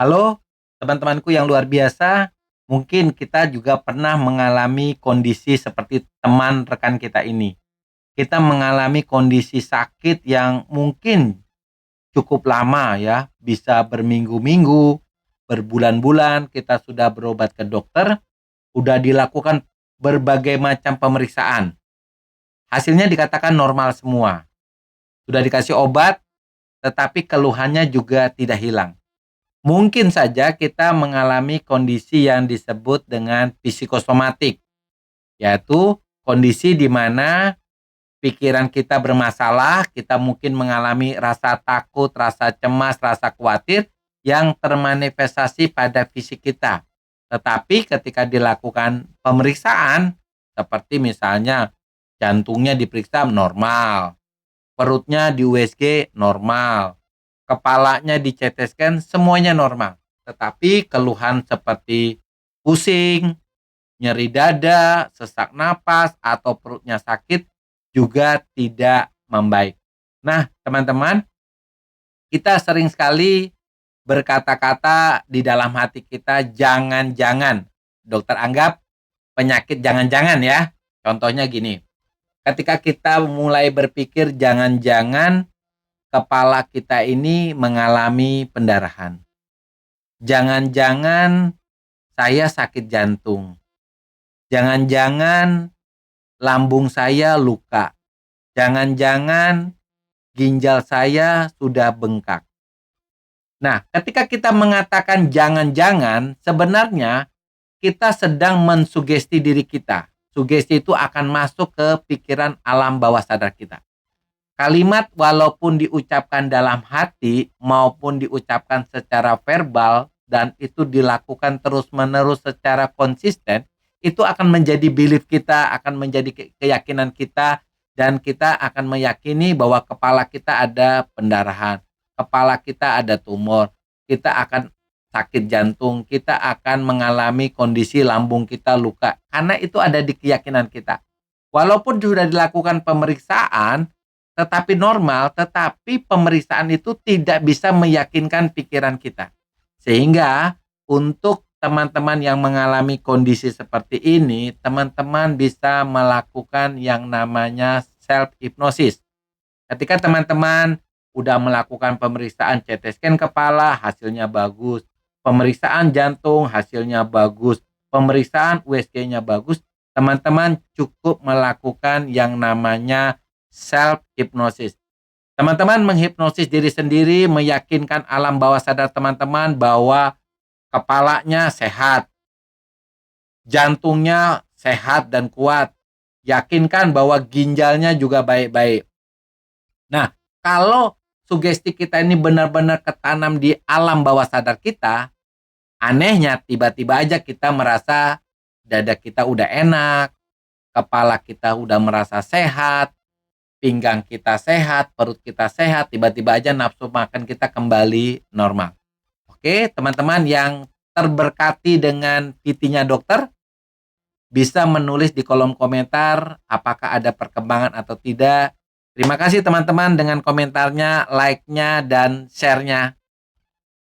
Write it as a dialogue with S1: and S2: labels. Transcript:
S1: Halo, teman-temanku yang luar biasa. Mungkin kita juga pernah mengalami kondisi seperti teman rekan kita ini. Kita mengalami kondisi sakit yang mungkin cukup lama ya, bisa berminggu-minggu, berbulan-bulan, kita sudah berobat ke dokter, udah dilakukan berbagai macam pemeriksaan. Hasilnya dikatakan normal semua. Sudah dikasih obat, tetapi keluhannya juga tidak hilang. Mungkin saja kita mengalami kondisi yang disebut dengan psikosomatik, yaitu kondisi di mana pikiran kita bermasalah, kita mungkin mengalami rasa takut, rasa cemas, rasa khawatir yang termanifestasi pada fisik kita. Tetapi ketika dilakukan pemeriksaan, seperti misalnya jantungnya diperiksa normal, perutnya di USG normal, kepalanya di CT scan semuanya normal. Tetapi keluhan seperti pusing, nyeri dada, sesak napas, atau perutnya sakit juga tidak membaik. Nah, teman-teman, kita sering sekali berkata-kata di dalam hati kita, jangan-jangan. Dokter anggap penyakit jangan-jangan ya. Contohnya gini, ketika kita mulai berpikir jangan-jangan kepala kita ini mengalami pendarahan. Jangan-jangan saya sakit jantung. Jangan-jangan lambung saya luka. Jangan-jangan ginjal saya sudah bengkak. Nah, ketika kita mengatakan jangan-jangan, sebenarnya kita sedang mensugesti diri kita. Sugesti itu akan masuk ke pikiran alam bawah sadar kita. Kalimat walaupun diucapkan dalam hati maupun diucapkan secara verbal dan itu dilakukan terus-menerus secara konsisten, itu akan menjadi belief kita, akan menjadi keyakinan kita, dan kita akan meyakini bahwa kepala kita ada pendarahan, kepala kita ada tumor, kita akan sakit jantung, kita akan mengalami kondisi lambung kita luka, karena itu ada di keyakinan kita. Walaupun sudah dilakukan pemeriksaan, tetapi normal, tetapi pemeriksaan itu tidak bisa meyakinkan pikiran kita. Sehingga untuk teman-teman yang mengalami kondisi seperti ini, teman-teman bisa melakukan yang namanya self-hypnosis. Ketika teman-teman udah melakukan pemeriksaan CT scan kepala, hasilnya bagus. Pemeriksaan jantung, hasilnya bagus. Pemeriksaan USG-nya bagus. Teman-teman cukup melakukan yang namanya self-hypnosis. Teman-teman menghipnosis diri sendiri, meyakinkan alam bawah sadar teman-teman bahwa kepalanya sehat, jantungnya sehat dan kuat. Yakinkan bahwa ginjalnya juga baik-baik. Nah, kalau sugesti kita ini benar-benar ketanam di alam bawah sadar kita, anehnya tiba-tiba aja kita merasa dada kita udah enak, kepala kita udah merasa sehat, pinggang kita sehat, perut kita sehat, tiba-tiba aja nafsu makan kita kembali normal. Oke, teman-teman yang terberkati dengan PT-nya dokter, bisa menulis di kolom komentar apakah ada perkembangan atau tidak. Terima kasih teman-teman dengan komentarnya, like-nya, dan share-nya.